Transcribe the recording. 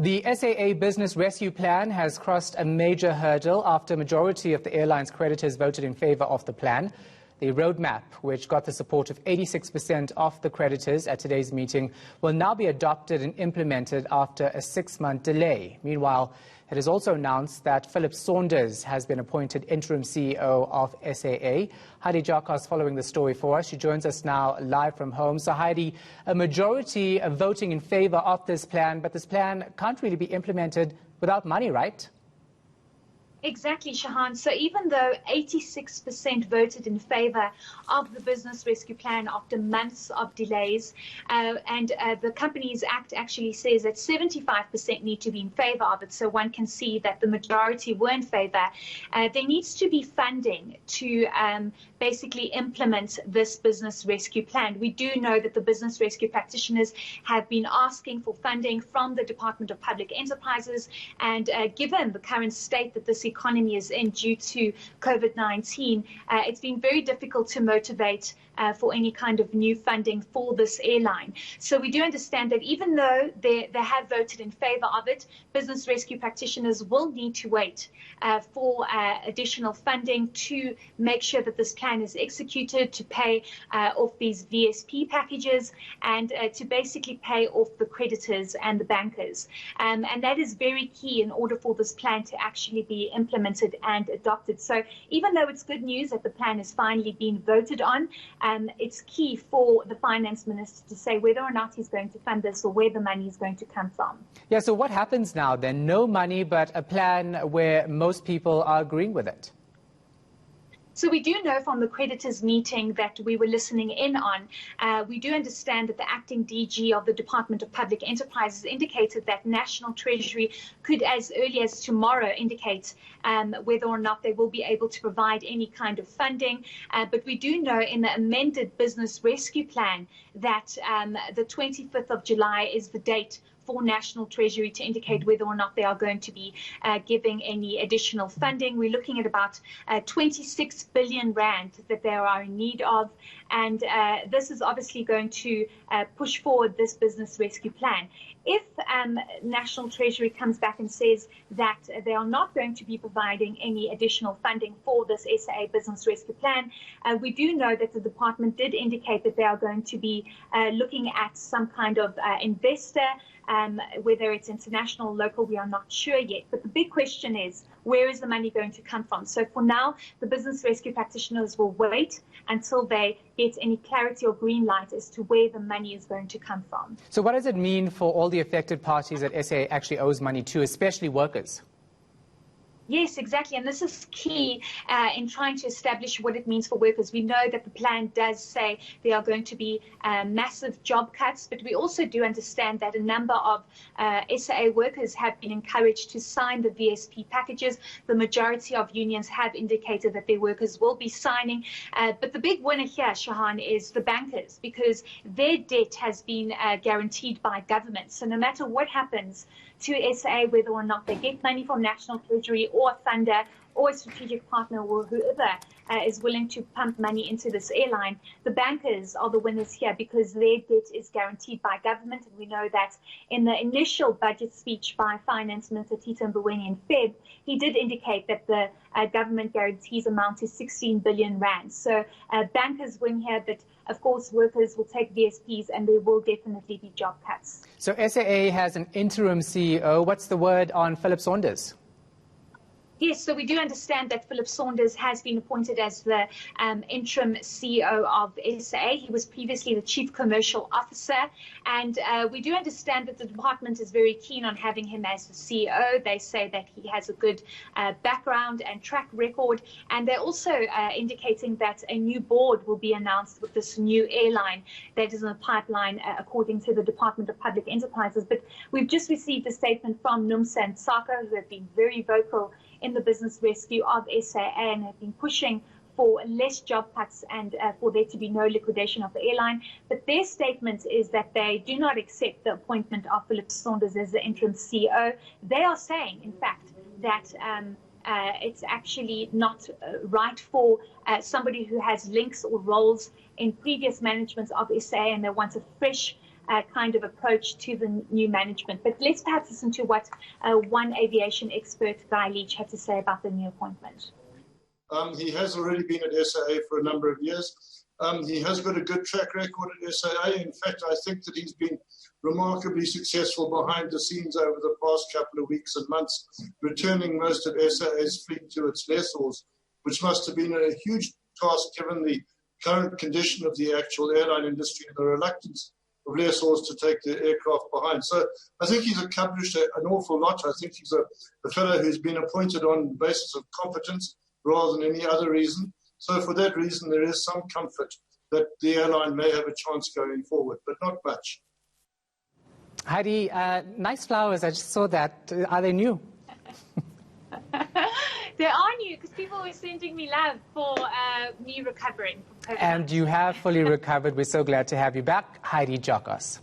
The SAA Business Rescue Plan has crossed a major hurdle after a majority of the airline's creditors voted in favour of the plan. The roadmap, which got the support of 86% of the creditors at today's meeting, will now be adopted and implemented after a 6-month delay. Meanwhile, it is also announced that Philip Saunders has been appointed interim CEO of SAA. Heidi Jarkos is following the story for us. She joins us now live from home. So Heidi, a majority are voting in favour of this plan, but this plan can't really be implemented without money, right? Exactly, Shahan. So even though 86% voted in favour of the Business Rescue Plan after months of delays, and the Companies Act actually says that 75% need to be in favour of it, so one can see that the majority were in favour, there needs to be funding to basically implement this Business Rescue Plan. We do know that the business rescue practitioners have been asking for funding from the Department of Public Enterprises, and given the current state that this economy is in due to COVID-19, it's been very difficult to motivate for any kind of new funding for this airline. So we do understand that even though they have voted in favour of it, business rescue practitioners will need to wait for additional funding to make sure that this plan is executed, to pay off these VSP packages, and to basically pay off the creditors and the bankers. And that is very key in order for this plan to actually be implemented and adopted. So even though it's good news that the plan has finally been voted on, it's key for the finance minister to say whether or not he's going to fund this or where the money is going to come from. Yeah, so what happens now then? No money, but a plan where most people are agreeing with it. So we do know from the creditors meeting that we were listening in on, we do understand that the acting DG of the Department of Public Enterprises indicated that National Treasury could as early as tomorrow indicate whether or not they will be able to provide any kind of funding. But we do know in the amended Business Rescue Plan that the 25th of July is the date for National Treasury to indicate whether or not they are going to be giving any additional funding. We're looking at about 26 billion rand that they are in need of, and this is obviously going to push forward this business rescue plan. If National Treasury comes back and says that they are not going to be providing any additional funding for this SAA Business Rescue Plan, we do know that the department did indicate that they are going to be looking at some kind of investor, whether it's international or local, we are not sure yet. But the big question is, where is the money going to come from? So for now, the business rescue practitioners will wait until they get any clarity or green light as to where the money is going to come from. So what does it mean for all the affected parties that SAA actually owes money to, especially workers? Yes, exactly. And this is key in trying to establish what it means for workers. We know that the plan does say there are going to be massive job cuts, but we also do understand that a number of SAA workers have been encouraged to sign the VSP packages. The majority of unions have indicated that their workers will be signing. But the big winner here, Shahan, is the bankers, because their debt has been guaranteed by government. So no matter what happens to SAA, whether or not they get money from National Treasury or a funder or a strategic partner or whoever is willing to pump money into this airline, the bankers are the winners here because their debt is guaranteed by government. And we know that in the initial budget speech by Finance Minister Tito Mboweni in Feb, he did indicate that the government guarantees amount to 16 billion rand. So bankers win here, but of course workers will take VSPs and there will definitely be job cuts. So SAA has an interim CEO. What's the word on Philip Saunders? Yes, so we do understand that Philip Saunders has been appointed as the interim CEO of SAA. He was previously the Chief Commercial Officer, and we do understand that the department is very keen on having him as the CEO. They say that he has a good background and track record, and they're also indicating that a new board will be announced with this new airline that is in the pipeline, according to the Department of Public Enterprises. But we've just received a statement from Nomsa and Saka, who have been very vocal in the business rescue of SAA and have been pushing for less job cuts and for there to be no liquidation of the airline. But their statement is that they do not accept the appointment of Philip Saunders as the interim CEO. They are saying, in fact, that it's actually not right for somebody who has links or roles in previous managements of SAA, and they want a fresh kind of approach to the new management. But let's perhaps listen to what one aviation expert, Guy Leach, had to say about the new appointment. He has already been at SAA for a number of years. He has got a good track record at SAA. In fact, I think that he's been remarkably successful behind the scenes over the past couple of weeks and months, returning most of SAA's fleet to its lessors, which must have been a huge task given the current condition of the actual airline industry and the reluctance of lessors to take their aircraft behind. So I think he's accomplished an awful lot. I think he's a fellow who's been appointed on the basis of competence rather than any other reason. So for that reason, there is some comfort that the airline may have a chance going forward, but not much. Heidi, nice flowers. I just saw that. Are they new? They are new because people were sending me love for me recovering from COVID. And you have fully recovered. We're so glad to have you back, Heidi Jokos.